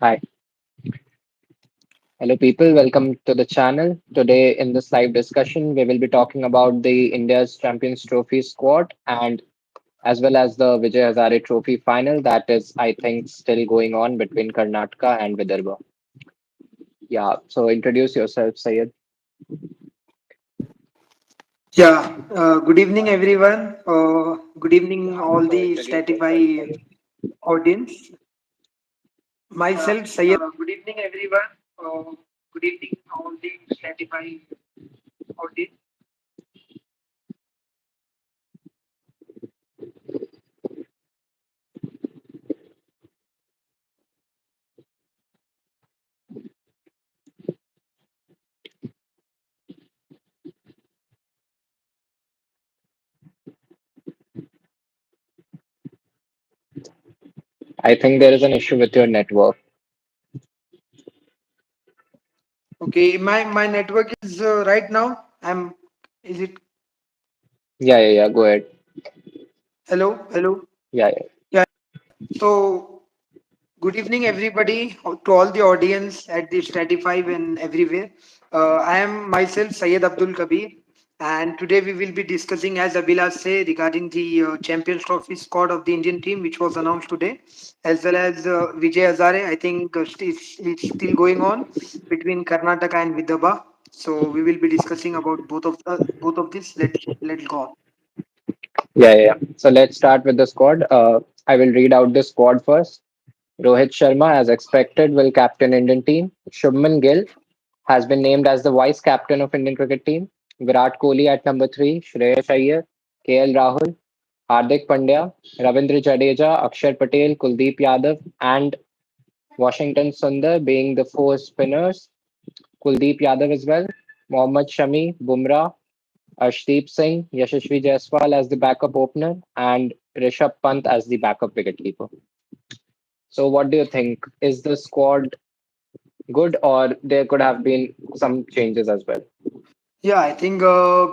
Hi, hello people, welcome to the channel. Today in this live discussion, we will be talking about the India's Champions Trophy squad and as well as the Vijay Hazare Trophy final that is, I think, still going on between Karnataka and Vidarbha. Yeah, so introduce yourself, Sayed. Good evening, everyone. Good evening, all So the introduce yourself, Statify Sayed. audience. Myself, Sayed. Good evening, everyone. Good evening, all the Statify audience. I think there is an issue with your network. Okay, my network is right now. Is it? Yeah, go ahead. Hello. Yeah, yeah. Yeah. So, good evening, everybody, to all the audience at the Statify and everywhere. I am myself Syed Abdul Kabir, and today we will be discussing, as Abhilash say, regarding the Champions Trophy squad of the Indian team, which was announced today, as well as Vijay Hazare. I think it's still going on between Karnataka and Vidarbha. So we will be discussing about both of this. Let's go. Yeah. So let's start with the squad. I will read out the squad first. Rohit Sharma, as expected, will captain Indian team. Shubman Gill has been named as the vice captain of Indian cricket team. Virat Kohli at number three. Shreyas Iyer, KL Rahul, Hardik Pandya, Ravindra Jadeja, Akshar Patel, Kuldeep Yadav, and Washington Sundar being the four spinners. Kuldeep Yadav as well. Mohammad Shami, Bumrah, Arshdeep Singh, Yashasvi Jaiswal as the backup opener, and Rishabh Pant as the backup wicketkeeper. So, what do you think? Is the squad good, or there could have been some changes as well? Yeah, I think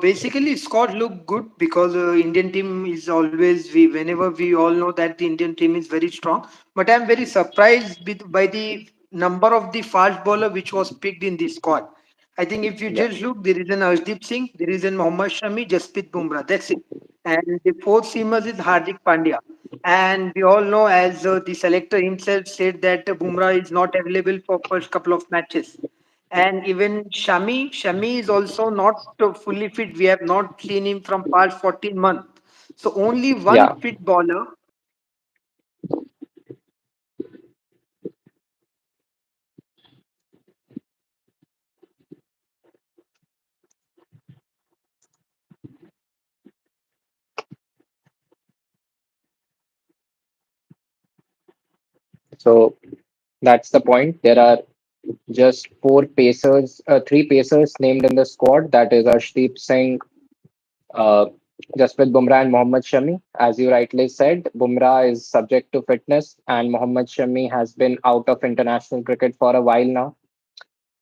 basically Scott looked good because Indian team is always whenever we all know that the Indian team is very strong. But I'm very surprised by the number of the fast bowler which was picked in the squad. I think if you Yeah, just look, there is an Arshdeep Singh, there is an Mohammad Shami, Jasprit Bumrah. That's it. And the fourth seamers is Hardik Pandya. And we all know, as the selector himself said, that Bumrah is not available for first couple of matches. And even Shami is also not fully fit. We have not seen him from past 14 months. So only one yeah. fit bowler. So that's the point. There are just three pacers named in the squad. That is Arshdeep Singh, uh, Jasprit Bumrah, and Mohammad Shami. As you rightly said, Bumrah is subject to fitness, and Mohammad Shami has been out of international cricket for a while now,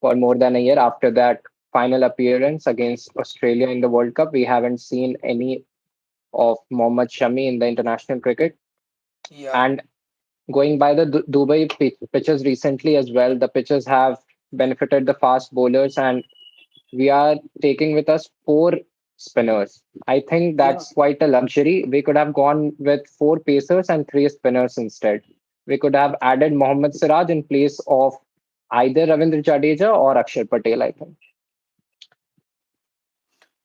for more than a year. After that final appearance against Australia in the World Cup, we haven't seen any of Mohammad Shami in the international cricket. Yeah. And going by the Dubai pitches recently as well, the pitches have benefited the fast bowlers, and we are taking with us four spinners. I think Yeah. that's quite a luxury. We could have gone with four pacers and three spinners instead. We could have added Mohammad Siraj in place of either Ravindra Jadeja or Akshar Patel, I think.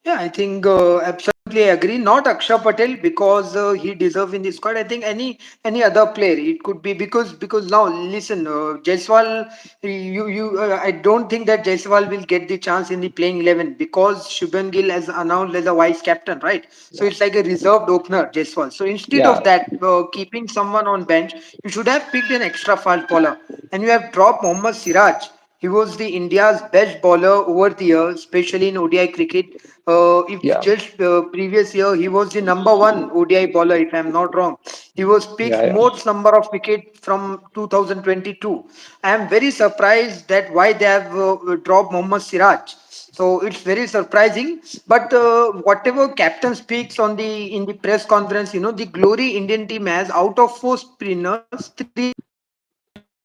Yeah, I think absolutely agree. Not Aksha Patel because he deserves in the squad. I think any other player. It could be because now listen, Jaiswal. I don't think that Jaiswal will get the chance in the playing 11 because Shubhan Gill has announced as a vice captain, right? So Yeah. it's like a reserved opener, Jaiswal. So instead Yeah. of that, keeping someone on bench, you should have picked an extra fast bowler, and you have dropped Mohammad Siraj. He was the India's best bowler over the years, especially in ODI cricket. If Yeah. just previous year he was the number one ODI bowler, if I'm not wrong. He was picked Yeah. most number of wicket from 2022. I am very surprised that why they have dropped Mohammad Siraj. So it's very surprising. But whatever captain speaks on the in the press conference, the glory Indian team has out of four spinners, three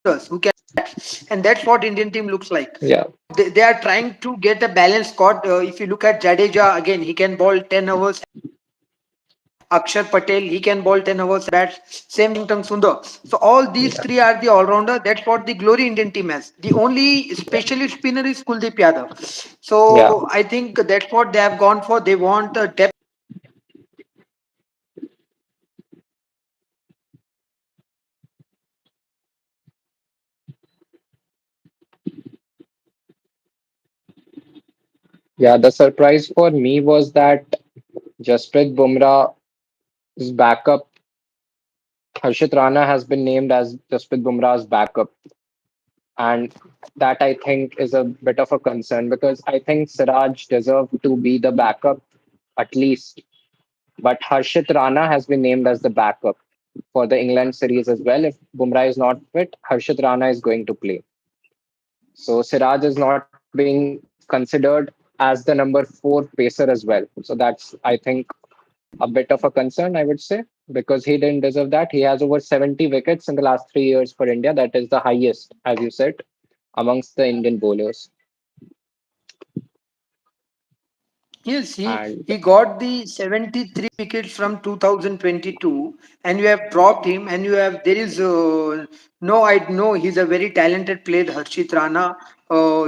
and that's what Indian team looks like. Yeah, They are trying to get a balanced squad. If you look at Jadeja again, he can bowl 10 overs at bat. Akshar Patel, he can bowl 10 overs at bat. Same Tang Sundar. So all these yeah, three are the all-rounder. That's what the glory Indian team has. The only yeah, specialist spinner is Kuldeep Yadav. yeah, So I think that's what they have gone for. They want a depth. yeah. The surprise for me was that Jasprit Bumrah's backup, Harshit Rana, has been named as Jasprit Bumrah's backup. And that I think is a bit of a concern because I think Siraj deserved to be the backup at least. But Harshit Rana has been named as the backup for the England series as well. If Bumrah is not fit, Harshit Rana is going to play. So Siraj is not being considered as the number four pacer as well. So that's, I think, a bit of a concern, I would say, because he didn't deserve that. He has over 70 wickets in the last 3 years for India. That is the highest, as you said, amongst the Indian bowlers. Yes, And he got the 73 wickets from 2022, and you have dropped him, and you have there is no, I know he's a very talented player, Harshit Rana.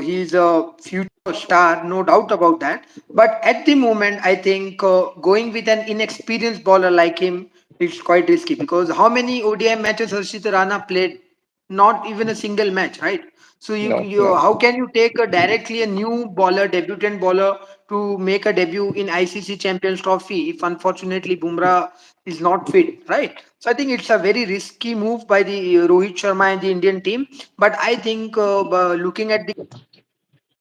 He's a future star, no doubt about that. But at the moment, I think going with an inexperienced bowler like him, it's quite risky because how many ODI matches Harshit Rana played? Not even a single match, right? So no, you no. how can you take a directly a new bowler, debutant bowler, to make a debut in ICC Champions Trophy if unfortunately Bumrah is not fit, right? So I think it's a very risky move by the Rohit Sharma and the Indian team. But I think looking at the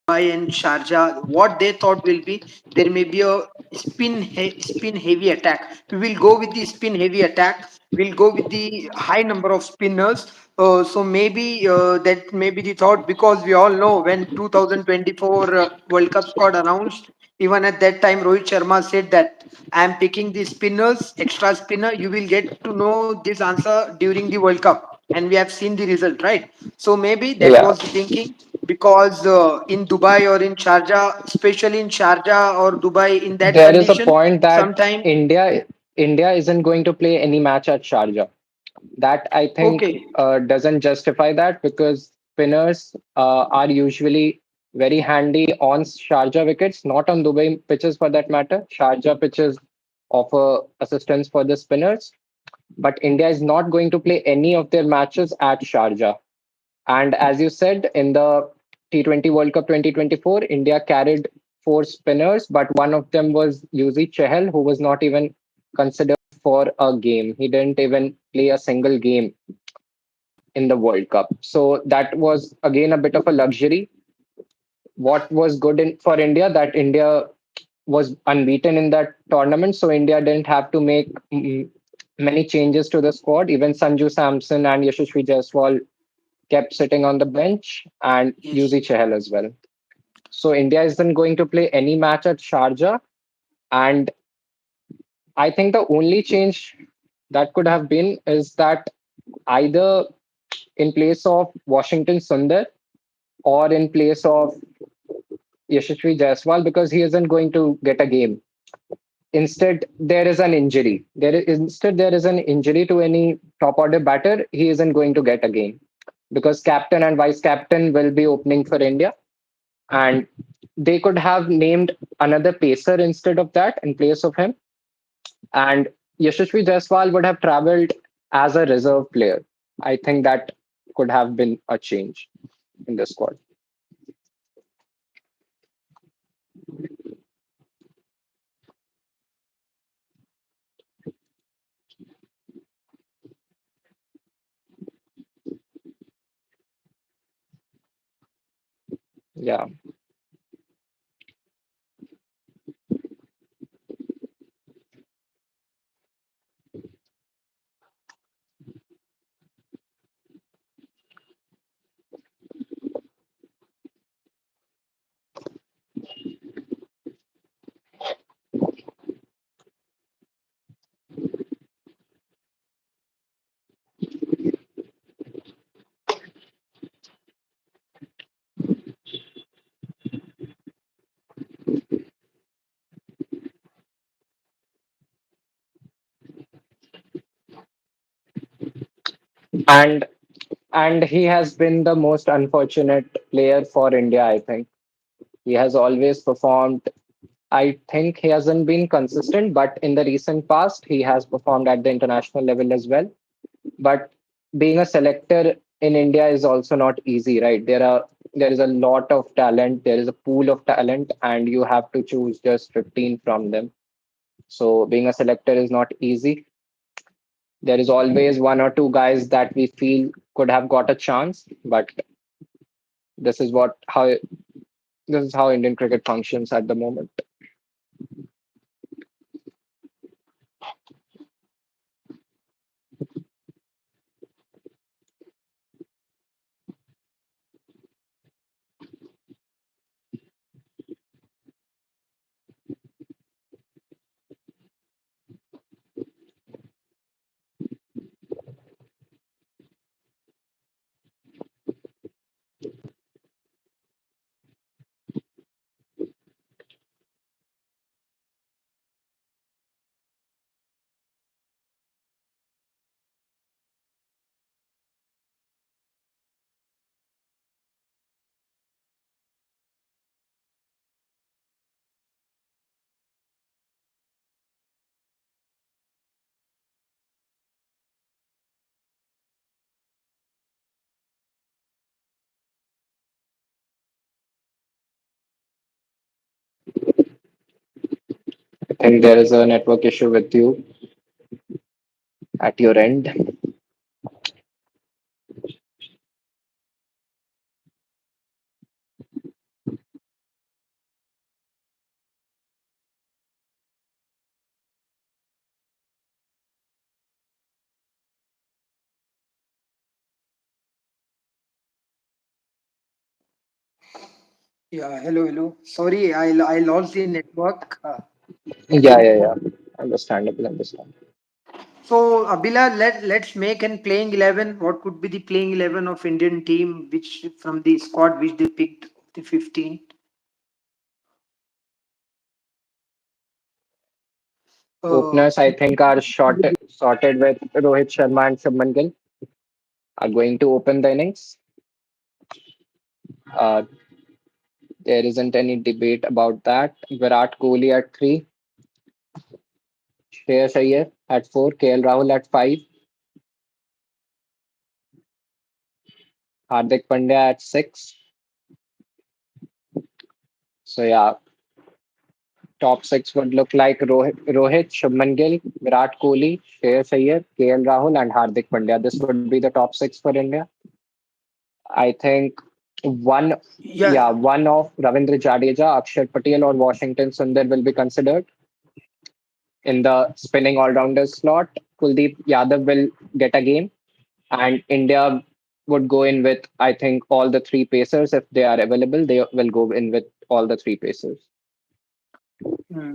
Dubai and Sharjah, what they thought will be there may be a spin heavy attack. We will go with the spin heavy attack. We'll go with the high number of spinners. So maybe that may be the thought because we all know when 2024 World Cup squad announced, even at that time Rohit Sharma said that I am picking the spinners, extra spinner. You will get to know this answer during the World Cup, and we have seen the result, right? So maybe that Yeah. was the thinking because in Dubai or in Sharjah, especially in Sharjah or Dubai, in that There is a condition, point that sometime India isn't going to play any match at Sharjah. That I think okay, doesn't justify that because spinners are usually very handy on Sharjah wickets, not on Dubai pitches for that matter. Sharjah pitches offer assistance for the spinners, but India is not going to play any of their matches at Sharjah. And as you said, in the T20 World Cup 2024, India carried four spinners, but one of them was Yuzi Chahal, who was not even considered for a game. He didn't even play a single game in the World Cup. So that was again a bit of a luxury. What was good for India that India was unbeaten in that tournament, so India didn't have to make many changes to the squad. Even Sanju Samson and Yashasvi Jaiswal kept sitting on the bench, and yes, Yuzi Chahal as well. So India isn't going to play any match at Sharjah, and I think the only change that could have been is that either in place of Washington Sundar or in place of Yashasvi Jaiswal, because he isn't going to get a game. Instead, there is an injury. Instead there is an injury to any top order batter. He isn't going to get a game because captain and vice captain will be opening for India, and they could have named another pacer instead of that in place of him. And Yashasvi Jaiswal would have traveled as a reserve player. I think that could have been a change in the squad. Yeah, and and he has been the most unfortunate player for India, I think. He has always performed. I think he hasn't been consistent, but in the recent past, he has performed at the international level as well. But being a selector in India is also not easy, right? There is a lot of talent, there is a pool of talent, and you have to choose just 15 from them. So being a selector is not easy. There is always one or two guys that we feel could have got a chance, but this is what how this is how Indian cricket functions at the moment. I think there is a network issue with you at your end. Yeah, hello, hello. Sorry, I lost the network. Yeah. Understandable, understandable. So, Abila, let's make an playing 11. What could be the playing 11 of Indian team, which from the squad which they picked, the 15? Uh, Openers, I think, are sorted with Rohit Sharma and Shubman Gill are going to open the innings. Uh, there isn't any debate about that. Virat Kohli at three, Shreyas Iyer at four, KL Rahul at five, Hardik Pandya at six. So yeah, top six would look like Rohit, Shubman Gill, Virat Kohli, Shreyas Iyer, KL Rahul, and Hardik Pandya. This would be the top six for India. I think one, yeah, one of Ravindra Jadeja, Akshar Patel, or Washington Sundar will be considered in the spinning all-rounder slot. Kuldeep Yadav will get a game, and India would go in with, I think, all the three pacers. If they are available, they will go in with all the three pacers.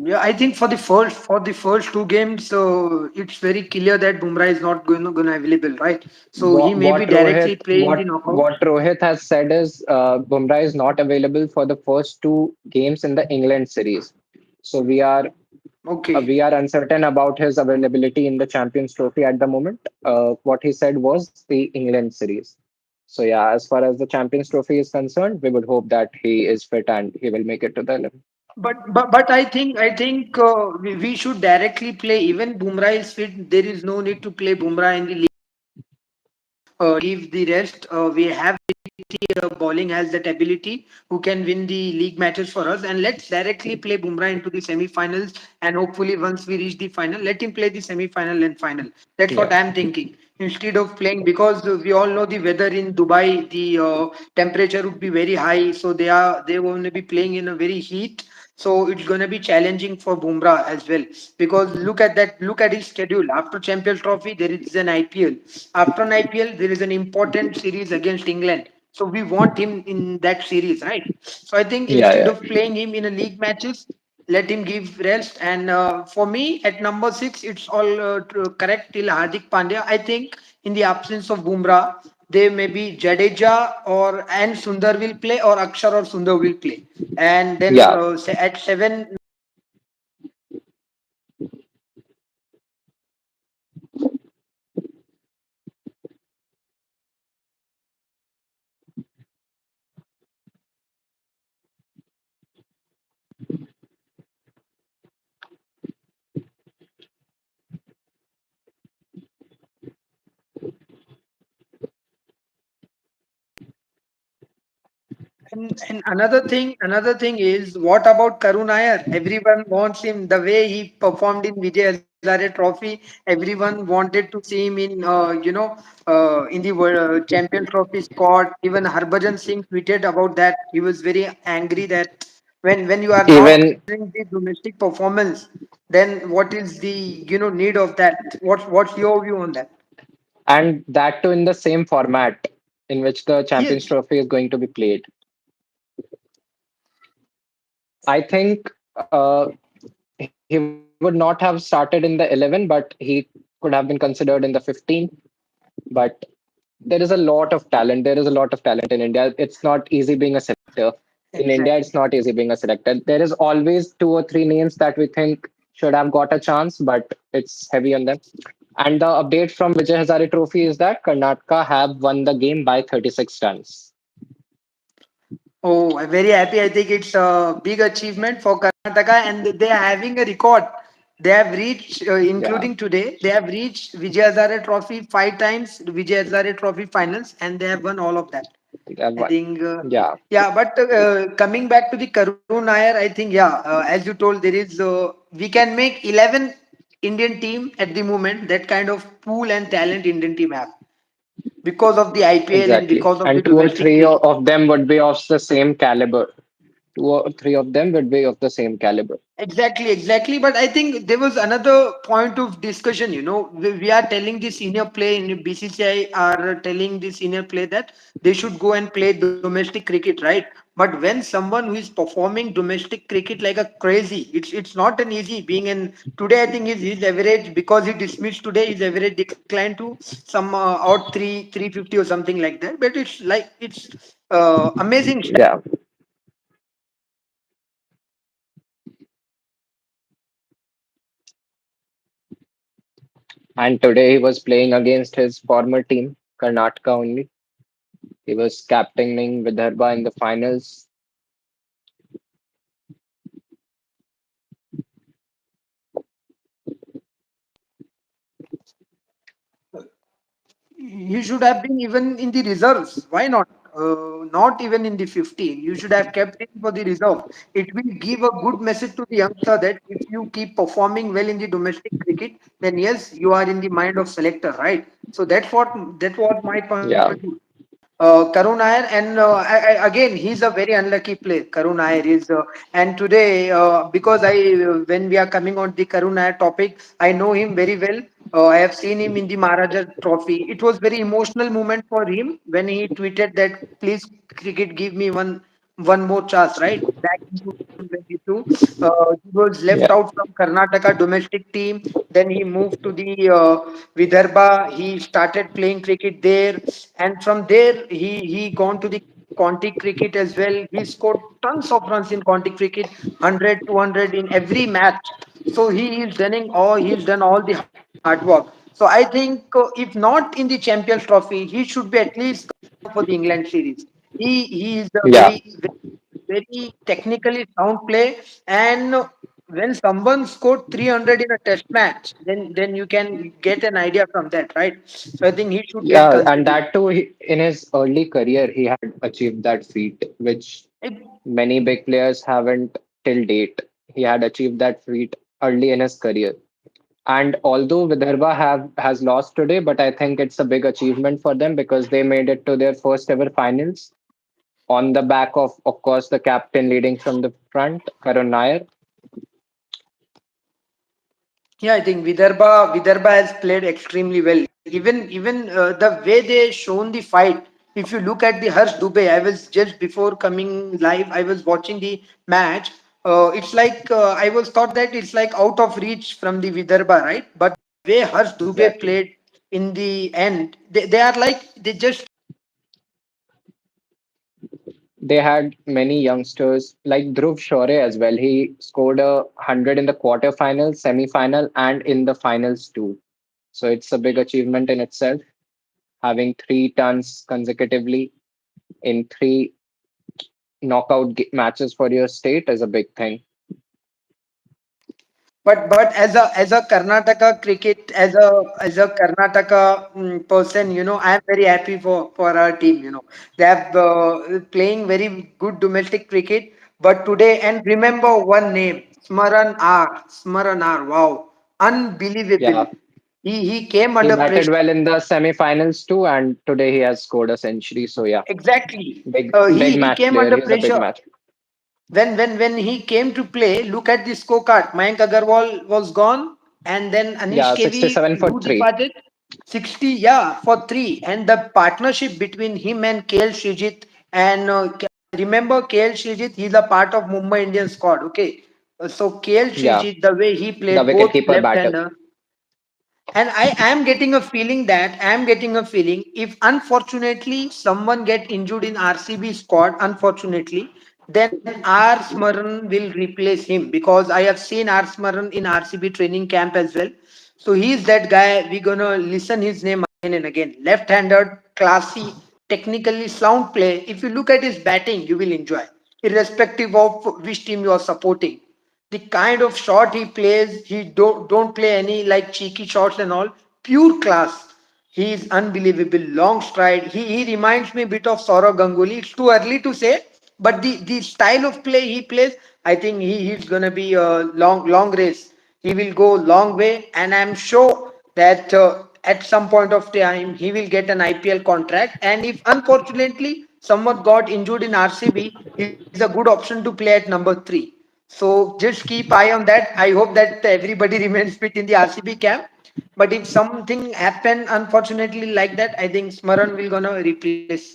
yeah. I think for the first two games, it's very clear that Bumrah is not going to available, right? So he may be directly playing the knockout. What Rohit has said is Bumrah is not available for the first two games in the England series. So we Okay. are uncertain about his availability in the Champions Trophy at the moment. What he said was the England series. So yeah, as far as the Champions Trophy is concerned, we would hope that he is fit and he will make it to the 11. But I think we should directly play even Bumrah is fit. There is no need to play Bumrah in the league. Give the rest. We have bowling has that ability who can win the league matches for us, and let's directly play Bumrah into the semi-finals, and hopefully once we reach the final, let him play the semi-final and final. That's what Yeah, I'm thinking, instead of playing, because we all know the weather in Dubai, the temperature would be very high, so they going to be playing in a very heat. So it's going to be challenging for Bumrah as well, because look at his schedule. After Champions Trophy, there is an IPL. After an IPL, there is an important series against England. So we want him in that series, right? So I think instead yeah. of playing him in a league matches, let him give rest. And for me, at number six, it's all correct till Hardik Pandya. I think in the absence of Bumrah, they may be Jadeja or and Sundar will play, or Akshar or Sundar will play. And then Yeah, at seven, And another thing is, what about Karun Iyer? Everyone wants him the way he performed in Vijay Hazare Trophy. Everyone wanted to see him in, in the Champions Trophy squad. Even Harbhajan Singh tweeted about that. He was very angry that when you are not Even considering the domestic performance, then what is the need of that? What's your view on that? and that too in the same format in which the Champions Yes, Trophy is going to be played. I think he would not have started in the 11, but he could have been considered in the 15. But there is a lot of talent. There is a lot of talent in India. It's not easy being a selector. In India, it's exactly. not easy being a selector. There is always two or three names that we think should have got a chance, but it's heavy on them. And the update from Vijay Hazare Trophy is that Karnataka have won the game by 36 runs. Oh, I'm very happy. I think it's a big achievement for Karnataka, and they are having a record. They have reached, Yeah, including today, they have reached Vijay Hazare Trophy 5 times, Vijay Hazare Trophy finals, and they have won all of that. they have I won. think, Yeah, yeah. But coming back to the Karun Nair, I think, yeah, as you told, there is we can make 11 Indian team at the moment. That kind of pool and talent Indian team have because of the IPL and exactly. because of the And two or domestic three cricket. of them would be of the same caliber. Two or three of them would be of the same caliber. Exactly, exactly. But I think there was another point of discussion. We are telling the senior play in BCCI are telling the senior play that they should go and play domestic cricket, right? But when someone who is performing domestic cricket like a crazy, it's not an easy being in today. I think his average because he dismissed today, his average declined to some out 350 or something like that. But it's amazing. Yeah. And today he was playing against his former team, Karnataka only. He was captaining Vidarbha in the finals. You should have been even in the reserves. Why not? Not even in the 15. You should have kept him for the reserve. It will give a good message to the youngster that if you keep performing well in the domestic cricket, then yes, you are in the mind of selector, right? So that's what my point of Yeah. view. Karun Iyer, and again, he's a very unlucky player. Karun Iyer is, and today, because when we are coming on the Karun Iyer topic, I know him very well. I have seen him in the Maharaja Trophy. It was very emotional moment for him when he tweeted that, "Please, cricket, give me one more chance." Right back in 2022, he was left Yeah. out from Karnataka domestic team. Then he moved to the Vidarbha. He started playing cricket there, and from there he gone to the County cricket as well. He scored tons of runs in County cricket, 100, 200 in every match. So he's done all the hard work. So I think if not in the Champions Trophy, he should be at least confirmed for the England series. He is a Yeah. very technically sound play, and when someone scored 300 in a test match, then you can get an idea from that, right? So I think he should get Yeah. And considered. that too, in his early career, he had achieved that feat, which many big players haven't till date. He had achieved that feat early in his career. And although Vidarbha has lost today, but I think it's a big achievement for them because they made it to their first ever finals on the back of course, the captain leading from the front, Karun Nair. Yeah, I think Vidarbha has played extremely well. Even the way they shown the fight. If you look at the Harsh Dubey, I was just before coming live, I was watching the match. It's like I was thought that it's like out of reach from the Vidarbha, right? But the way Harsh Dubey Exactly. played in the end, they are like they just They had many youngsters like Dhruv Shore as well. He scored 100 in the quarterfinals, semi-final, and in the finals too. So it's a big achievement in itself. Having three tons consecutively in three matches for your state is a big thing. but as a Karnataka cricket, as a Karnataka person, I am very happy for our team. They have playing very good domestic cricket. But today, and remember one name, Smaran R. Wow, unbelievable. Yeah, He came he under batted pressure. well in the semi-finals too, and today he has scored a century. So yeah, Exactly. big He match came player. under He's a big pressure. match. When he came to play, look at the scorecard. Mayank Agarwal was gone, and then Anish Yeah, Kevi, 67 for who three. departed 60, yeah, for three. And the partnership between him and KL Shrijit, and remember KL Shrijit, he's a part of Mumbai Indian squad. Okay, so KL Yeah, Shrijit, the way he the played both wicketkeeper batter. left-hander, and I am getting a feeling that I am getting a feeling if unfortunately someone get injured in RCB squad, unfortunately, then R Smaran will replace him because I have seen R Smaran in RCB training camp as well. So he's that guy. We're gonna listen his name again and again. Left-handed, classy, technically sound play. If you look at his batting, you will enjoy, irrespective of which team you are supporting. The kind of shot he plays, he don't play any like cheeky shots and all. Pure class. He is unbelievable. Long stride. He reminds me a bit of Saurav Ganguly. It's too early to say, but the style of play he plays, I think he's gonna be a long race. He will go long way, and I'm sure that at some point of time he will get an IPL contract. And if unfortunately someone got injured in RCB, he's a good option to play at number three. So just keep eye on that. I hope that everybody remains fit in the RCB camp. But if something happen unfortunately like that, I think Smaran will gonna replace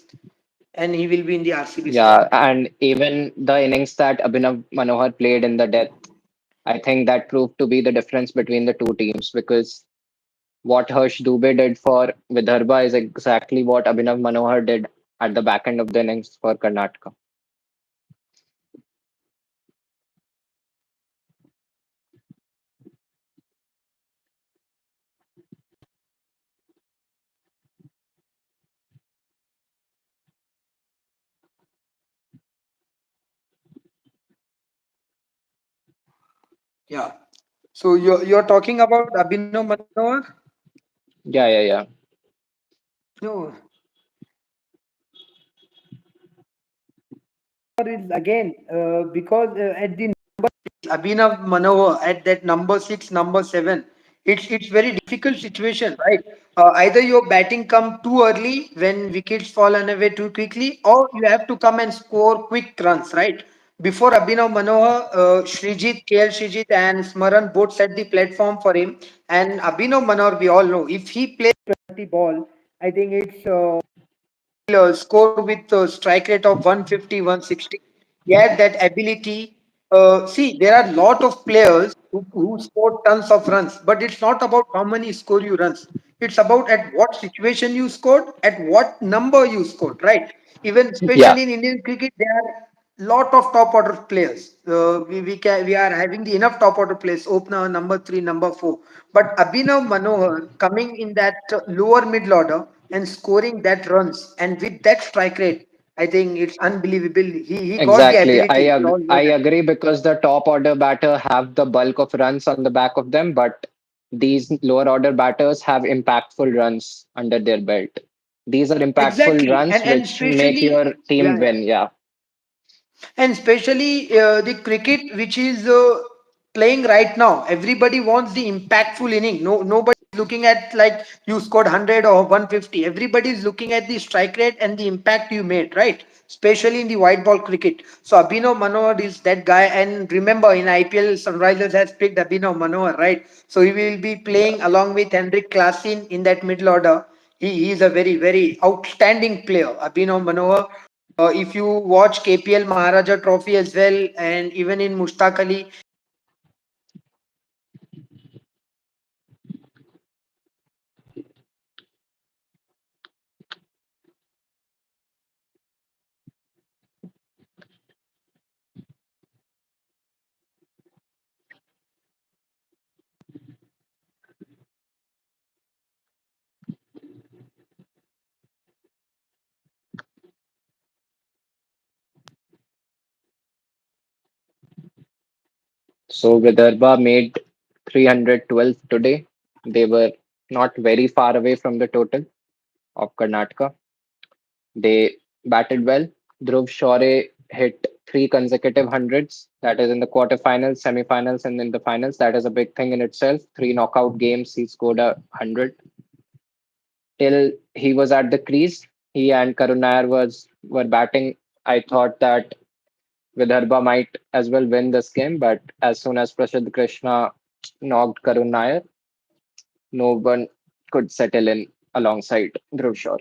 and he will be in the RCB squad. Yeah, and even the innings that Abhinav Manohar played in the death, I think that proved to be the difference between the two teams because what Harsh Dubey did for Vidarbha is exactly what Abhinav Manohar did at the back end of the innings for Karnataka. Yeah. So you're talking about Abhinav Manohar? Yeah, yeah, yeah. No, is again because at the Abhinav Manohar at that number six, number seven. It's very difficult situation, right? Either your batting come too early when wickets fall away too quickly, or you have to come and score quick runs, right? Before Abhinav Manohar, Srijit, KL Srijit, and Smaran both set the platform for him. And Abhinav Manohar, we all know, if he plays 20 ball, I think it's score with a strike rate of 150, 160. He had that ability. See, there are a lot of players who score tons of runs, but it's not about how many score you runs. It's about at what situation you scored, at what number you scored, right? Even Yeah, especially in Indian cricket, there are lot of top order players. We are having the enough top order players, opener, number three, number four. But Abhinav Manohar coming in that lower middle order and scoring that runs and with that strike rate, I think it's unbelievable. He got the exactly. ability. We all I know that. agree because the top order batter have the bulk of runs on the back of them, but these lower order batters have impactful runs under their belt. These are impactful Exactly, runs and which make especially your team yeah. win. Yeah, And especially the cricket which is playing right now, everybody wants the impactful inning. Nobody is looking at like you scored 100 or 150. Everybody is looking at the strike rate and the impact you made, right? Especially in the white ball cricket. So Abhinav Manohar is that guy. And remember, in IPL, Sunrisers has picked Abhinav Manohar, right? So he will be yeah. playing along with Henrik Klasin in that middle order. He is a very outstanding player, Abhinav Manohar. If you watch KPL Maharaja Trophy as well, and even in Mushtaq Ali, So Vidarbha made 312 today. They were not very far away from the total of Karnataka. They batted well. Dhruv Shore hit three consecutive hundreds. That is in the quarterfinals, semifinals, and in the finals. That is a big thing in itself. Three knockout games, he scored 100. Till he was at the crease, he and Karun Nair were batting. I thought that Vidarbha might as well win this game, but as soon as Prashad Krishna knocked Karun Nair, no one could settle in alongside Dhruv Shore.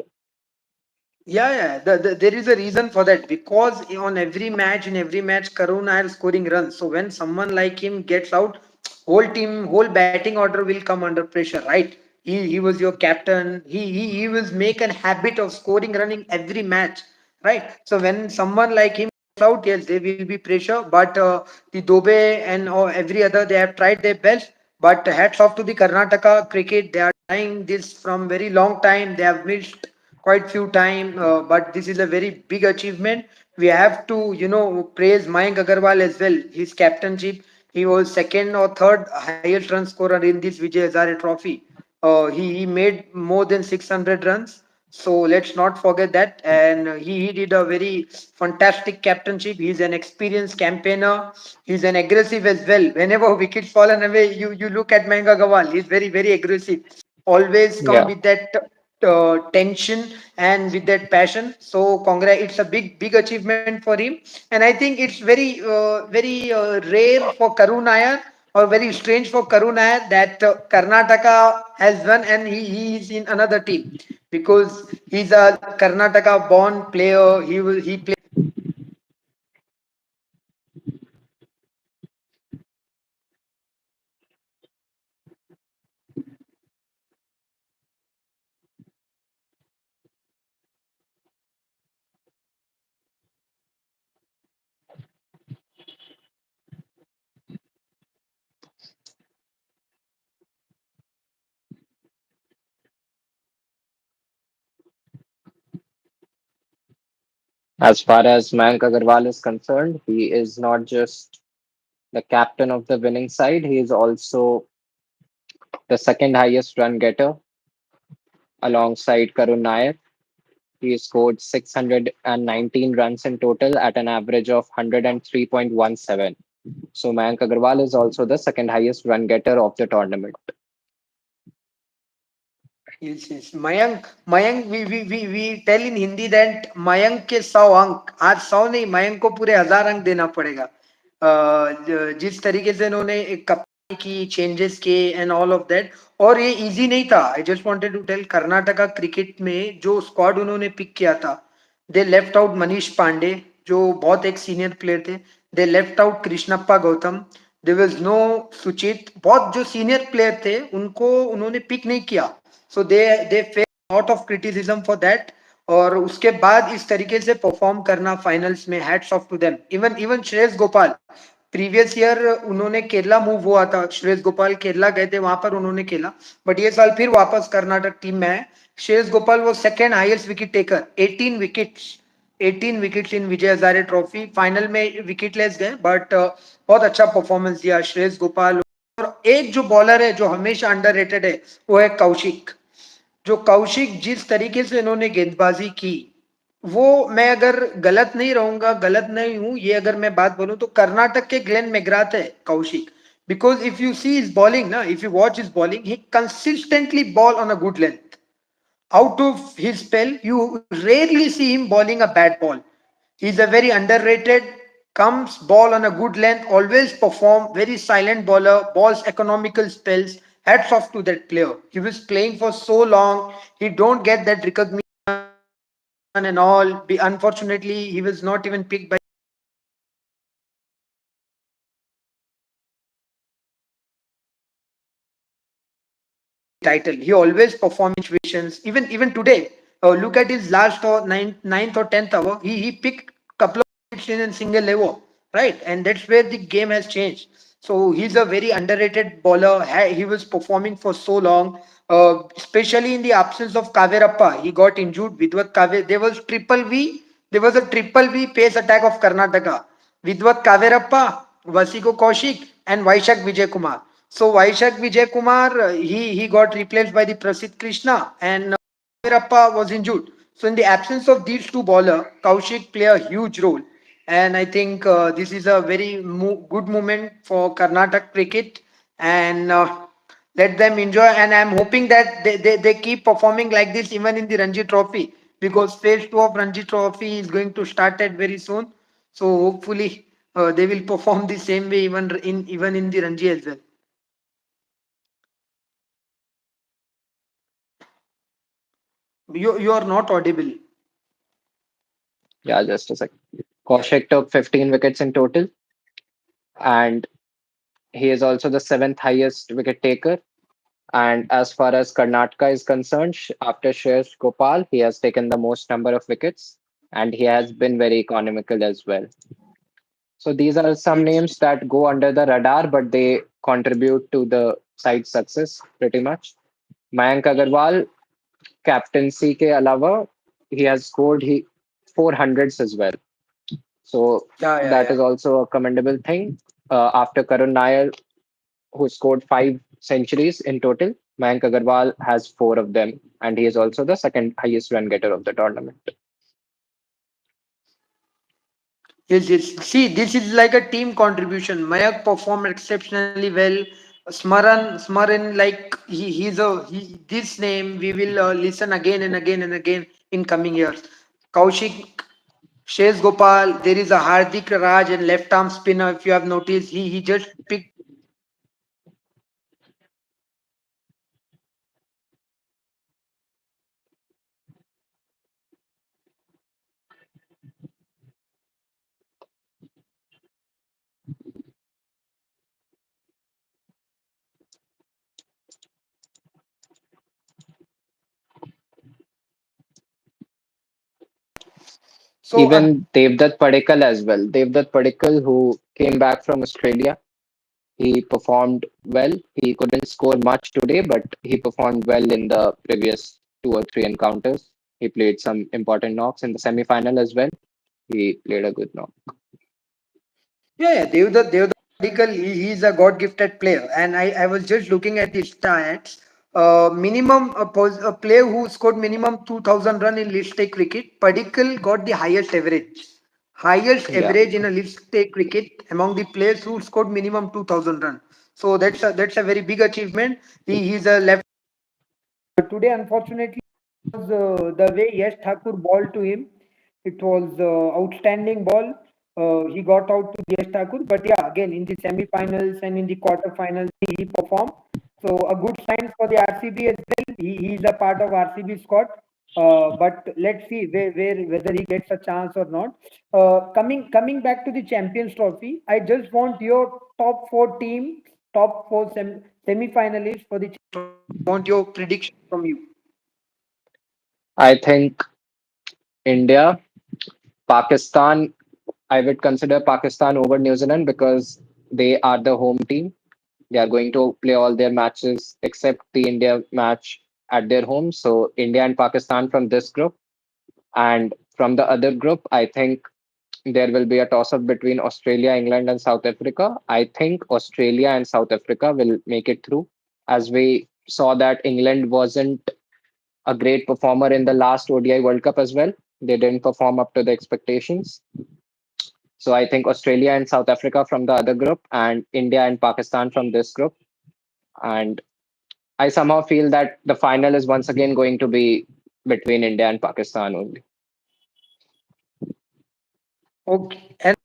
Yeah, yeah. There is a reason for that because on every match, Karuna is scoring runs. So when someone like him gets out, whole batting order will come under pressure, right? He was your captain. He will make a habit of scoring running every match, right? So when someone like him gets out, yes, there will be pressure. But the Dobe and every other, they have tried their best. But hats off to the Karnataka cricket. They are trying this from very long time. They have missed quite few time, but this is a very big achievement. We have to, praise Mayank Agarwal as well. His captainship, he was second or third highest run scorer in this Vijay Hazare Trophy. He made more than 600 runs. So let's not forget that. And he did a very fantastic captainship. He's an experienced campaigner. He's an aggressive as well. Whenever wickets fallen away, you look at Mayank Agarwal. He's very, very aggressive. Always come Yeah. with that tension and with that passion. So congrats, it's a big achievement for him, and I think it's very rare for Karun Nair, or very strange for Karun Nair, that Karnataka has won and he is in another team, because he's a Karnataka born player. He plays. As far as Mayank Agarwal is concerned, he is not just the captain of the winning side, he is also the second highest run getter alongside Karun Nair. He scored 619 runs in total at an average of 103.17. So Mayank Agarwal is also the second highest run getter of the tournament. Yes, yes. Mayank, we tell in Hindi that Mayank के 100 अंक, आज 100 नहीं, मयंक को पूरे 1000 अंक देना पड़ेगा. जिस तरीके से उन्होंने एक कप्तानी की, चेंजेस के एंड ऑल ऑफ दैट, और ये इजी नहीं था. I just wanted to tell, Karnataka cricket में जो स्क्वाड उन्होंने पिक किया था, they left out Manish Pandey, जो बहुत एक सीनियर प्लेयर थे. They left out Krishnappa Gautham. There was no Suchith. बहुत जो सीनियर प्लेयर थे उनको उन्होंने पिक नहीं किया. So they face lot of criticism for that. और उसके बाद इस तरीके से परफॉर्म करना फाइनल्स में, hats off to them. Even even Shreyas Gopal, previous year उन्होंने केरला मूव हुआ था. श्रेयस गोपाल केरला गए थे, वहां पर उन्होंने खेला. बट ये साल फिर वापस कर्नाटक टीम में है. श्रेयस गोपाल वो second highest wicket taker, 18 wickets. 18 wickets in Vijay Hazare trophy. Final में विकेट लेस गए, बट बहुत अच्छा परफॉर्मेंस दिया श्रेयस गोपाल. और एक जो बॉलर है जो हमेशा अंडररेटेड है, वो है कौशिक. जो कौशिक, जिस तरीके से इन्होंने गेंदबाजी की, वो, मैं अगर गलत नहीं रहूंगा, गलत नहीं हूं, ये अगर मैं बात बोलूं तो कर्नाटक के ग्लेन मैग्राथ है Kaushik. Because if you see his bowling ना, if you watch his bowling, he consistently ball on a good length. Out of his spell, you rarely see him bowling a bad ball. He's a very underrated, comes ball on a good length, always perform, very silent bowler, balls economical spells. Hats off to that player. He was playing for so long, he don't get that recognition and all. Unfortunately, he was not even picked by title. He always performs in situations. Even today, look at his last or ninth or 10th hour. He picked couple of wickets in a single level, right? And that's where the game has changed. So he's a very underrated bowler. He was performing for so long, especially in the absence of Kaverappa. He got injured. Vidwat Kave. There was triple V. There was a triple V pace attack of Karnataka. Vidwat Kaverappa, Vasiko Kaushik, and Vaishak Vijay Kumar. So Vaishak Vijay Kumar, he got replaced by the Prasidh Krishna, and Veerappa was injured. So in the absence of these two bowlers, Kaushik play a huge role, and I think this is a very good moment for Karnataka cricket, and let them enjoy. And I'm hoping that they keep performing like this even in the Ranji Trophy, because phase two of Ranji Trophy is going to start at very soon. So hopefully they will perform the same way even in the Ranji as well. You are not audible. Yeah, just a sec. Kaushik took 15 wickets in total, and he is also the seventh highest wicket taker. And as far as Karnataka is concerned, after Shreyas Gopal, he has taken the most number of wickets, and he has been very economical as well. So these are some It's names that go under the radar, but they contribute to the side's success pretty much. Mayank Agarwal, captaincy ke alawa, he has scored 400s as well. So yeah, yeah, that yeah. is also a commendable thing. After Karun Nair, who scored 5 centuries in total, Mayank Agarwal has 4 of them, and he is also the second highest run getter of the tournament. Yes, yes. See, this is like a team contribution. Mayak performed exceptionally well. Smaran, like this name we will listen again and again and again in coming years. Kaushik, Shez Gopal, there is a Hardik Raj and left arm spinner. If you have noticed, he just picked. So Even Devdutt Padikkal as well. Devdutt Padikkal, who came back from Australia, he performed well. He couldn't score much today, but he performed well in the previous 2 or 3 encounters. He played some important knocks in the semi-final as well. He played a good knock. yeah, Devdutt Padikkal, he is a God gifted player, and I was just looking at the stats. A player who scored minimum 2,000 run in list A cricket. Padikkal got the highest Yeah, average in a list A cricket among the players who scored minimum 2,000 run. So that's a very big achievement. He's a left. Today, unfortunately, was the way Yash Thakur bowled to him. It was outstanding ball. He got out to Yash Thakur, but yeah, again in the semi-finals and in the quarter-finals, he performed. So a good sign for the RCB as well. He's a part of RCB squad. But let's see whether he gets a chance or not. Coming back to the Champions Trophy, I just want your top four team, top four semi-finalists for the want your prediction from you. I think India, Pakistan. I would consider Pakistan over New Zealand because they are the home team. They are going to play all their matches except the India match at their home. So India and Pakistan from this group. And from the other group, I think there will be a toss up between Australia, England, and South Africa. I think Australia and South Africa will make it through, as we saw that England wasn't a great performer in the last ODI World Cup as well. They didn't perform up to the expectations. So I think Australia and South Africa from the other group, and India and Pakistan from this group. And I somehow feel that the final is once again going to be between India and Pakistan only. Okay. And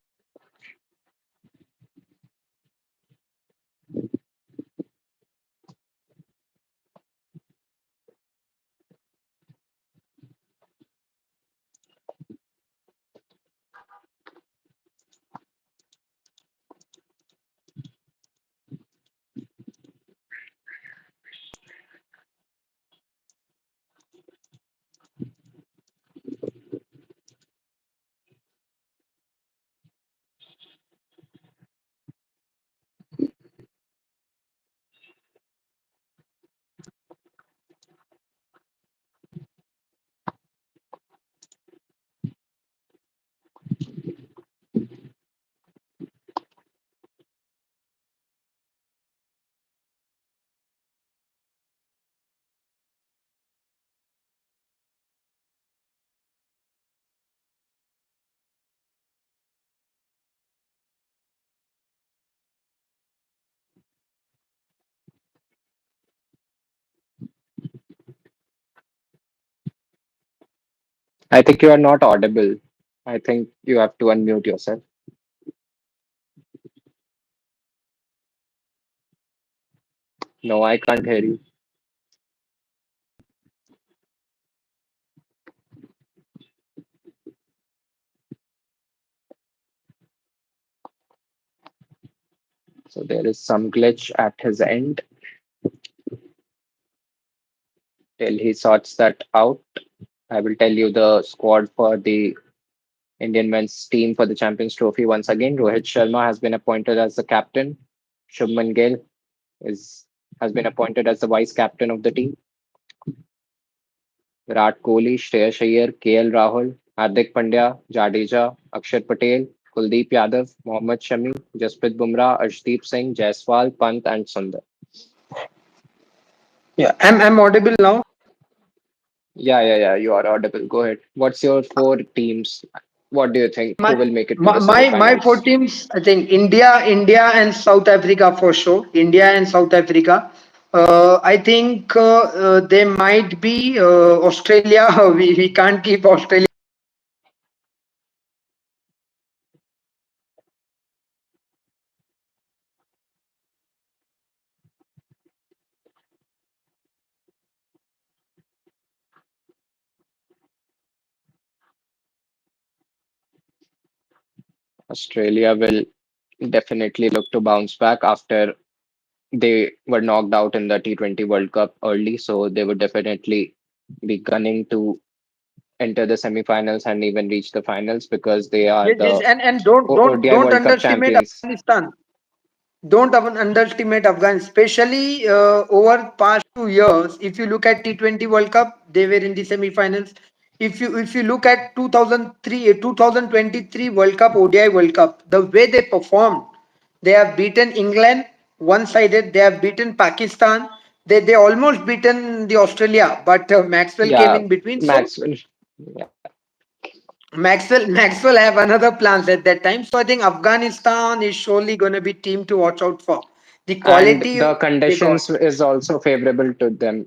I think you are not audible. I think you have to unmute yourself. No, I can't hear you. So there is some glitch at his end till he sorts that out. I will tell you the squad for the Indian men's team for the Champions Trophy once again. Rohit Sharma has been appointed as the captain. Shubman Gill is has been appointed as the vice captain of the team. Virat Kohli, Shreyas Iyer, KL Rahul, Hardik Pandya, Jadeja, Akshar Patel, Kuldeep Yadav, Mohammad Shami, Jasprit Bumrah, Arshdeep Singh, Jaiswal, Pant, and Sundar. Yeah, I'm audible now. Yeah. You are audible. Go ahead. What's your four teams? What do you think? Who My will make it to my the my four semifinals? teams, I think India and South Africa for sure. India and South Africa. I think they might be Australia. We can't keep Australia. Australia will definitely look to bounce back after they were knocked out in the T20 World Cup early, so they would definitely be gunning to enter the semifinals and even reach the finals because they are Yes, yes, the and don't don't ODI don't World Cup underestimate champions. Afghanistan. Don't even underestimate Afghan, especially over past 2 years. If you look at T20 World Cup, they were in the semi-finals. If you look at 2003 2023 World Cup ODI World Cup, the way they performed, they have beaten England one-sided. They have beaten Pakistan. They almost beaten the Australia, but Maxwell came Yeah, in between. So Maxwell. Yeah. Maxwell have another plans at that time. So I think Afghanistan is surely going to be team to watch out for. The And quality the they got. conditions is also favorable to them.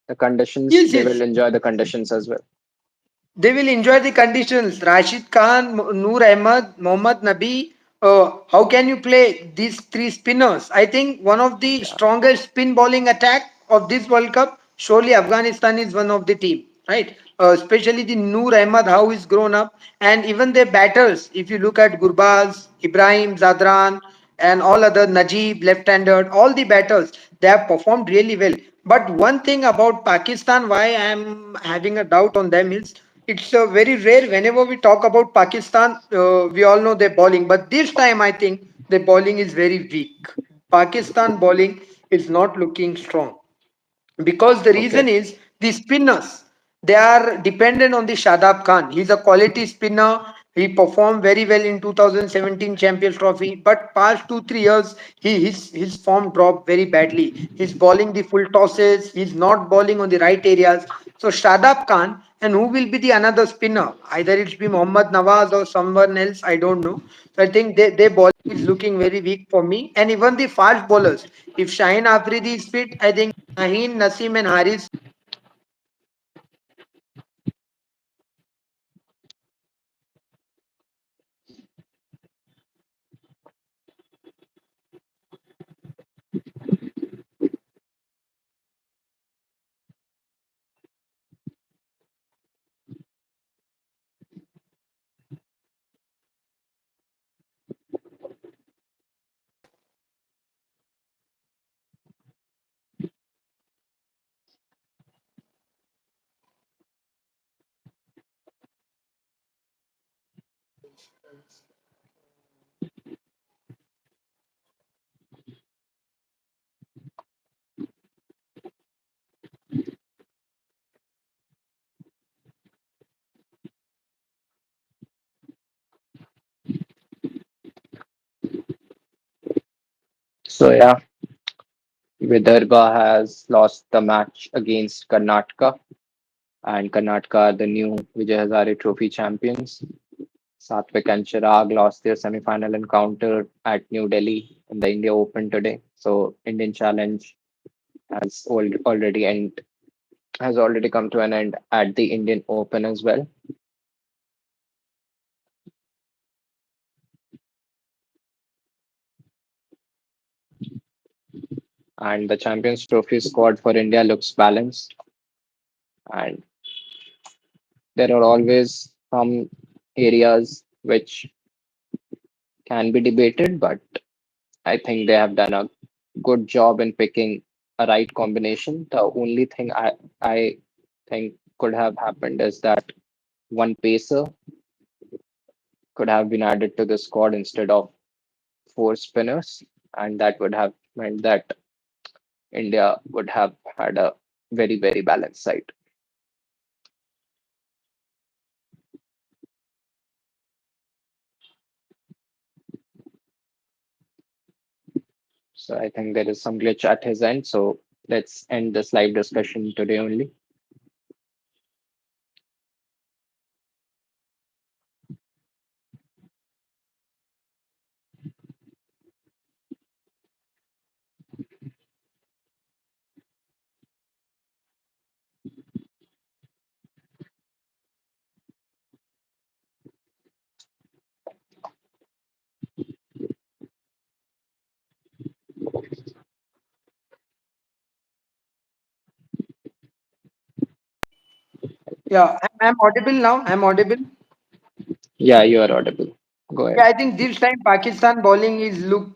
The conditions, Yes, they yes. will enjoy the conditions as well. They will enjoy the conditions. Rashid Khan, Noor Ahmed, Mohammad Nabi. How can you play these three spinners? I think one of the Yeah. strongest spin bowling attack of this World Cup. Surely Afghanistan is one of the team, right? Especially the Noor Ahmed, how he's grown up, and even their batters. If you look at Gurbaz, Ibrahim, Zadran, and all other Najib, left-handed, all the batters, they have performed really well. But one thing about Pakistan, why I am having a doubt on them is it's very rare whenever we talk about Pakistan, we all know their bowling, but this time I think the bowling is very weak. Pakistan bowling is not looking strong because the reason Okay. is the spinners. They are dependent on the Shadab Khan. He's a quality spinner. He performed very well in 2017 Champions Trophy, but past 2 3 years, his form dropped very badly. He's bowling the full tosses. He's not bowling on the right areas. So Shadab Khan, and who will be the another spinner? Either it's be Mohammad Nawaz or someone else. I don't know. So I think their bowling is looking very weak for me. And even the fast bowlers. If Shaheen Afridi is fit, I think Shaheen, Naseem, and Haris. So yeah, Vidarbha has lost the match against Karnataka, and Karnataka are the new Vijay Hazare Trophy champions. Satvik and Chirag lost their semi-final encounter at New Delhi in the India Open today. So Indian Challenge already come to an end at the Indian Open as well. and the Champions Trophy squad for India looks balanced. And there are always some areas which can be debated, but I think they have done a good job in picking a right combination. The only thing I think could have happened is that one pacer could have been added to the squad instead of four spinners, and that would have meant that India would have had a very balanced side. So I think there is some glitch at his end. So let's end this live discussion today only. Yeah, I'm audible now. I'm audible. Yeah, you are audible. Go Yeah, ahead. I think this time Pakistan bowling is looks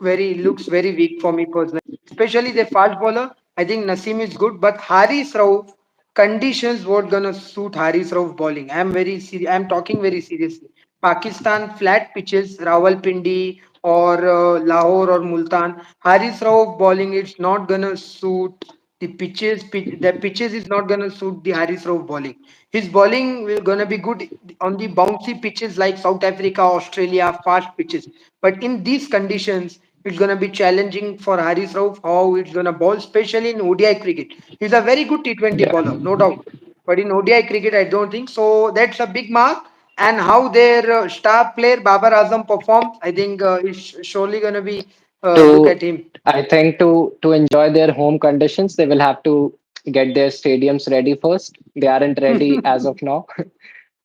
very weak for me personally. Especially the fast bowler. I think Naseem is good, but Haris Rauf conditions what gonna suit Haris Rauf bowling. I'm talking very seriously. Pakistan flat pitches, Rawalpindi or Lahore or Multan. Haris Rauf bowling it's not gonna suit the pitches. The pitches is not gonna suit the Haris Rauf bowling. His bowling will gonna be good on the bouncy pitches like South Africa, Australia, fast pitches. But in these conditions, it's gonna be challenging for Haris Rauf how it's gonna bowl, especially in ODI cricket. He's a very good T20 Yeah. bowler, no doubt. But in ODI cricket, I don't think so. That's a big mark. And how their star player Babar Azam performs, I think it's surely gonna be look To at him. I think to enjoy their home conditions, they will have to get their stadiums ready first. They aren't ready as of now.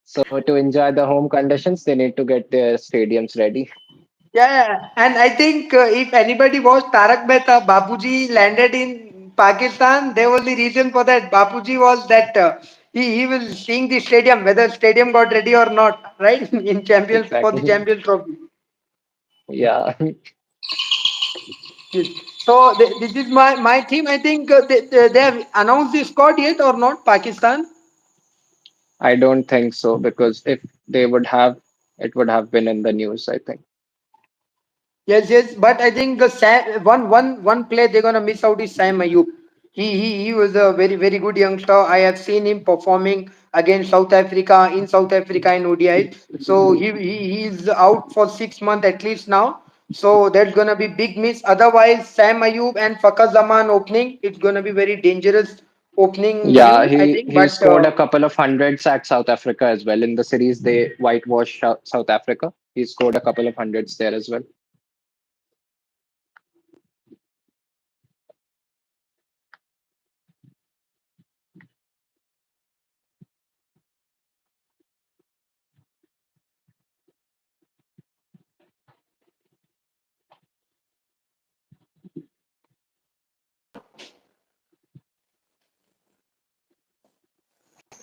So to enjoy the home conditions, they need to get their stadiums ready. Yeah, and I think if anybody watched Tarak Mehta, Bapuji landed in Pakistan. There was the reason for that. Bapuji was that he was seeing the stadium, whether stadium got ready or not, right? In champions for the Exactly. champions trophy. Yeah. Yes. So this is my team. I think they have announced the squad yet or not? Pakistan. I don't think so because if they would have, it would have been in the news, I think. Yes, yes, but I think one play they're gonna miss out is Sam Ayub. He was a very good youngster. I have seen him performing against South Africa in ODI. So he's out for 6 months at least now. So that's gonna be big miss. Otherwise, Sam Ayub and Fakar Zaman opening, it's gonna be very dangerous opening Yeah, duel, I think. he But scored a couple of hundreds at South Africa as well. In the series, they whitewashed South Africa. He scored a couple of hundreds there as well.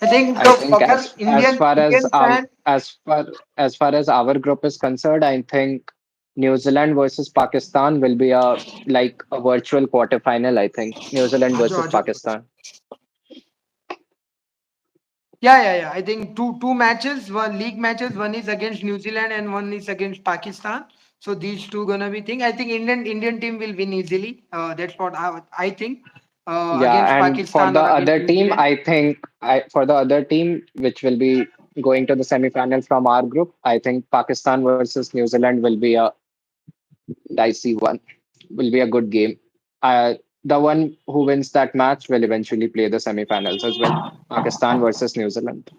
I think I think Fakar Indian fan. as far as our group is concerned, I think New Zealand versus Pakistan will be a like a virtual quarterfinal. I think New Zealand Ajo, versus ajo. Pakistan. Yeah. I think two matches, one league matches. One is against New Zealand and one is against Pakistan. So these two gonna be thing. I think Indian team will win easily. That's what I think. Against Yeah, and for Pakistan the or against other New team, Zealand. I think for the other team, which will be going to the semi-final from our group, I think Pakistan versus New Zealand will be a dicey one. Will be a good game. The one who wins that match will eventually play the semi-finals as well. Pakistan versus New Zealand.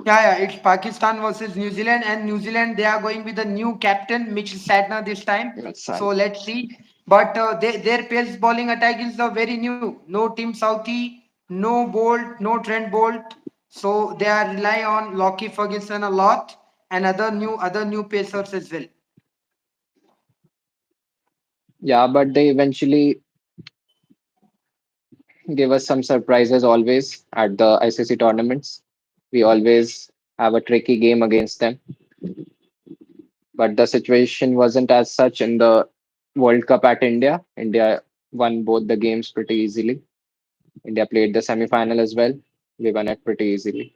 Yeah. It's Pakistan versus New Zealand, and New Zealand they are going with a new captain, Mitchell Sadner this time. That's So fine. let's see. But their pace bowling attack is very new. No Tim Southey, no Bolt, no Trent Bolt. So they are rely on Lockie Ferguson a lot and other new pacers as well. Yeah, but they eventually give us some surprises always at the ICC tournaments. We always have a tricky game against them, but the situation wasn't as such in the World Cup at India. India won both the games pretty easily. India played the semi-final as well. We won it pretty easily.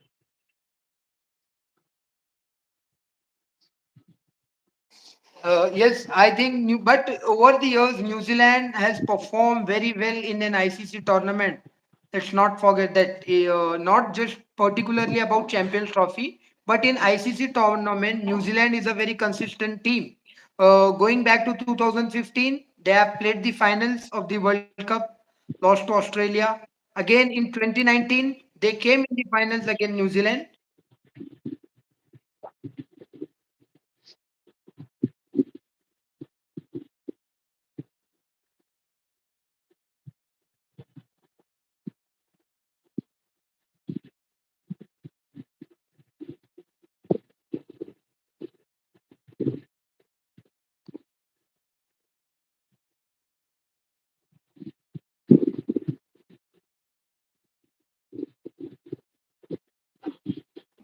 Yes, I think, but over the years, New Zealand has performed very well in an ICC tournament. Let's not forget that, not just particularly about Champions Trophy, but in ICC tournament, New Zealand is a very consistent team. Going back to 2015, they have played the finals of the World Cup, lost to Australia. Again in 2019, they came in the finals against New Zealand.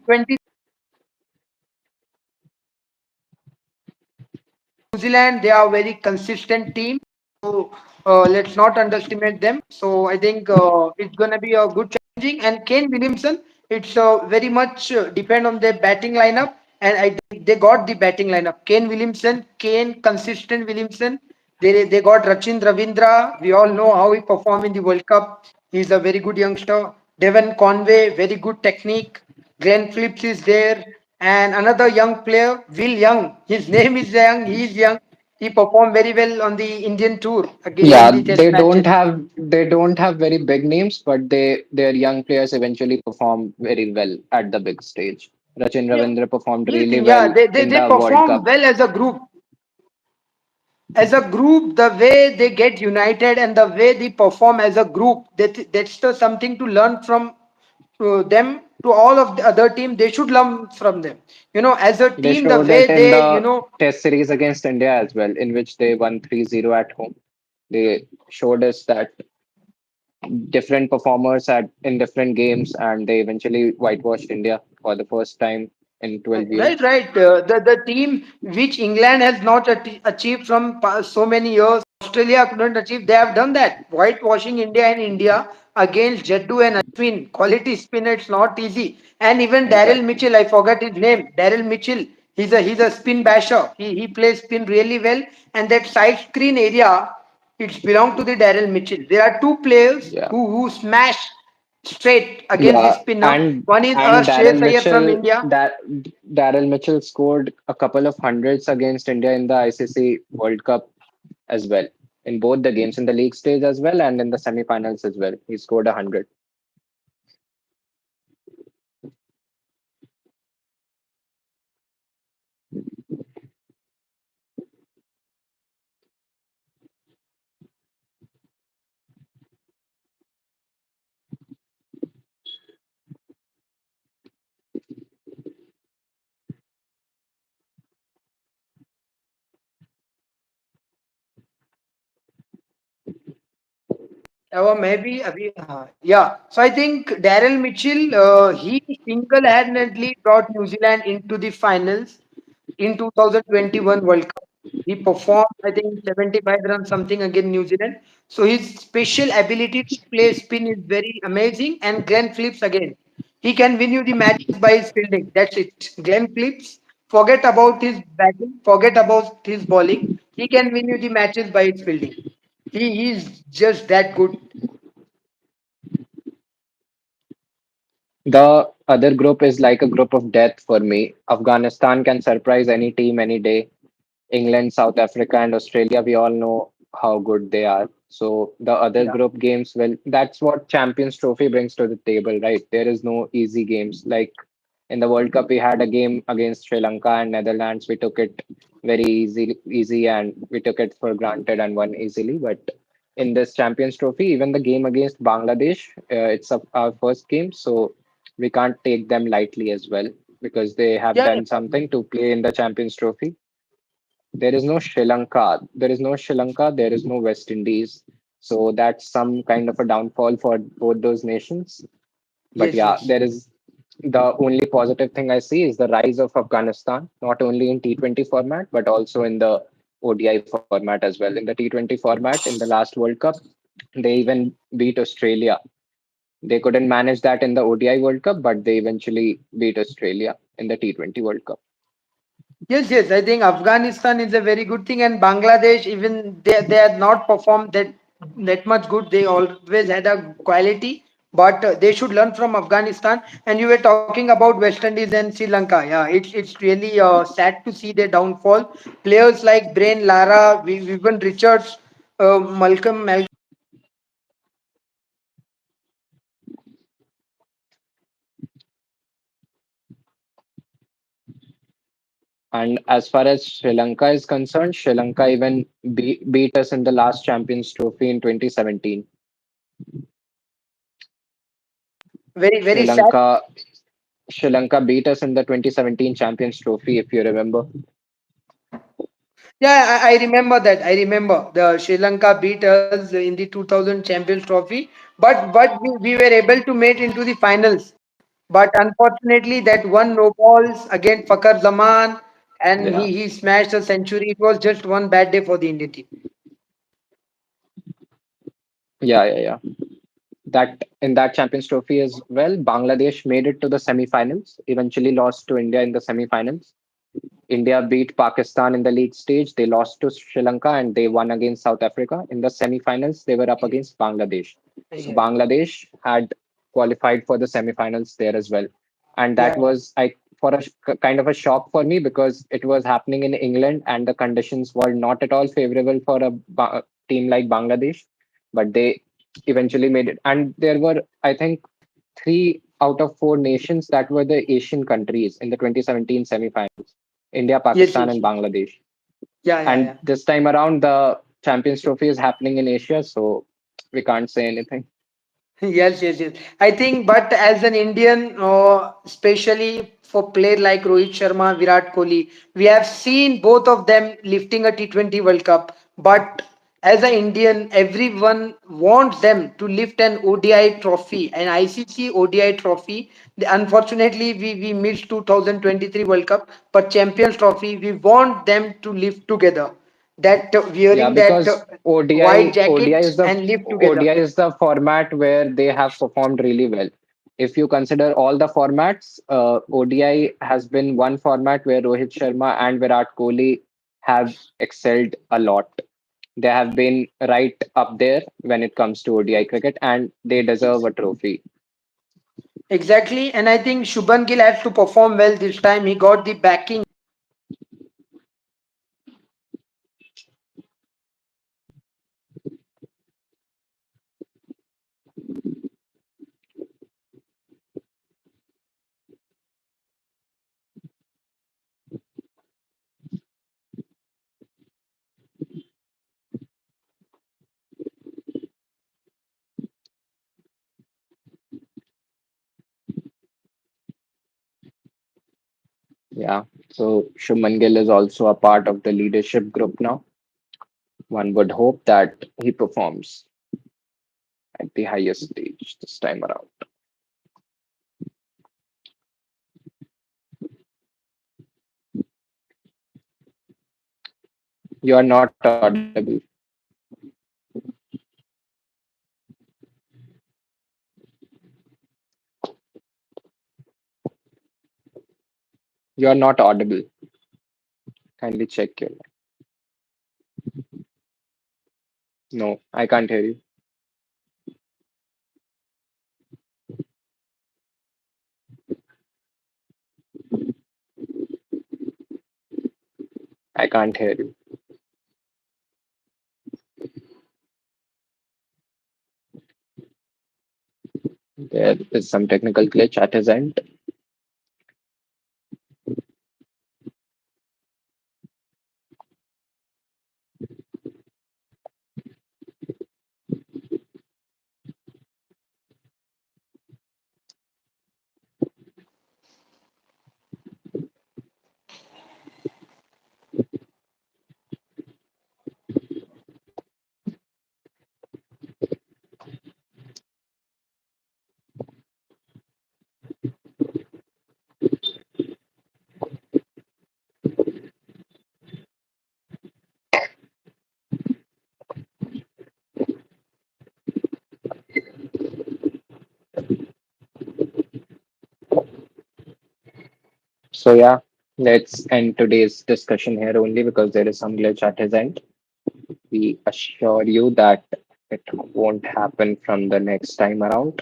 20 New Zealand, they are a very consistent team. So let's not underestimate them. So I think it's going to be a good challenging. And Kane Williamson, it's very much depend on their batting lineup. And I think they got the batting lineup. Kane Williamson, Kane, consistent Williamson. They got Rachin Ravindra. We all know how he performed in the World Cup. He's a very good youngster. Devon Conway, very good technique. Glenn Phillips is there. And another young player, Will Young. His name is Young. He is young. He performed very well on the Indian tour again in Yeah, the test matches. they don't have very big names, but their young players eventually perform very well at the big stage. Rachin Yeah. Ravindra performed really Yeah, well in they the World perform Cup. well as a group. As a group, the way they get united and the way they perform as a group, that's the something to learn from them to all of the other team. They should learn from them. As a They team, the showed it way in they, the Test series against India as well, in which they won 3-0 at home. They showed us that different performers at in different games, and they eventually whitewashed India for the first time in 12 Right, years. right. The team which England has not achieved from so many years, Australia couldn't achieve. They have done that. Whitewashing India and India against Jaddu and Ashwin. Quality spinner, it's not easy. And even Daryl Exactly. Mitchell, I forgot his name. Daryl Mitchell. He's a spin basher. He plays spin really well. And that side screen area, it's belong to the Daryl Mitchell. There are two players Yeah. who smash straight against the Yeah, spinner. and One is and Shreyas Iyer from India. Daryl Mitchell scored a couple of hundreds against India in the ICC World Cup as well. In both the games, in the league stage as well, and in the semi-finals as well. He scored 100. Or maybe, yeah. So I think Daryl Mitchell, he single-handedly brought New Zealand into the finals in 2021 World Cup. He performed, I think, 75 runs something against New Zealand. So his special ability to play spin is very amazing. And Glenn Phillips again, he can win you the matches by his fielding. That's it. Glenn Phillips, forget about his batting, forget about his bowling. He can win you the matches by his fielding. He is just that good. The other group is like a group of death for me. Afghanistan can surprise any team any day. England, South Africa, and Australia, we all know how good they are. So the other Yeah. group games, well, that's what Champions Trophy brings to the table, right? There is no easy games. Like in the World Cup, we had a game against Sri Lanka and Netherlands. We took it very easy, and we took it for granted and won easily. But in this Champions Trophy, even the game against Bangladesh, it's our first game, so we can't take them lightly as well because they have Yeah, done something to play in the Champions Trophy. There is no Sri Lanka. There is no Sri Lanka. There is no West Indies. So that's some kind of a downfall for both those nations. But Yes, yeah, yes. there is the only positive thing I see is the rise of Afghanistan, not only in T20 format, but also in the ODI format as well. In the T20 format, in the last World Cup, they even beat Australia. They couldn't manage that in the ODI World Cup, but they eventually beat Australia in the T20 World Cup. Yes, yes. I think Afghanistan is a very good thing, and Bangladesh, even they had not performed that much good. They always had a quality, but they should learn from Afghanistan. And you were talking about West Indies and Sri Lanka. Yeah, it's really sad to see their downfall. Players like Brain Lara, even Richards, Malcolm. And as far as Sri Lanka is concerned, Sri Lanka even beat us in the last Champions Trophy in 2017. Very Sri very sad. Lanka Sri Lanka beat us in the 2017 Champions Trophy, if you remember. Yeah, I remember that. I remember the Sri Lanka beat us in the 2000 Champions Trophy, but we were able to make into the finals. But unfortunately, that one no balls against Fakar Zaman, and Yeah, he smashed a century. It was just one bad day for the Indian team. yeah. That in that Champions Trophy as well, Bangladesh made it to the semi-finals. Eventually lost to India in the semi-finals. India beat Pakistan in the league stage. They lost to Sri Lanka and they won against South Africa. In the semi-finals, they were up Yeah, against Bangladesh. So yeah, Bangladesh had qualified for the semi-finals there as well. And yeah. that was for kind of a shock for me because it was happening in England and the conditions were not at all favorable for a team like Bangladesh. But they eventually made it. And there were, I think, three out of four nations that were the Asian countries in the 2017 semi-finals. India, Yes, Pakistan, yes, and yes. Bangladesh. Yeah, yeah, And yeah. this time around, the Champions Trophy is happening in Asia, so we can't say anything. Yes, yes, yes. I think, but as an Indian, especially for player like Rohit Sharma, Virat Kohli, we have seen both of them lifting a T20 World Cup. But as an Indian, everyone wants them to lift an ODI trophy, an ICC ODI trophy. Unfortunately, we missed 2023 World Cup, but Champions Trophy, we want them to live together. That Yeah, wearing that because white ODI jacket is the and live together. ODI is the format where they have performed really well. If you consider all the formats, ODI has been one format where Rohit Sharma and Virat Kohli have excelled a lot. They have been right up there when it comes to ODI cricket, and they deserve a trophy. Exactly, and I think Shubhan Gill has to perform well this time. He got the backing. Yeah. So Shubman Gill is also a part of the leadership group now. One would hope that he performs at the highest stage this time around. You are not audible. You are not audible. Kindly check your. No, I can't hear you. I can't hear you. There is some technical glitch at his end. So yeah, let's end today's discussion here only because there is some glitch at his end. We assure you that it won't happen from the next time around.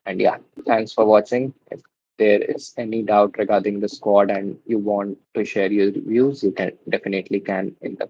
And yeah, thanks for watching. If there is any doubt regarding the squad and you want to share your views, you can definitely can in the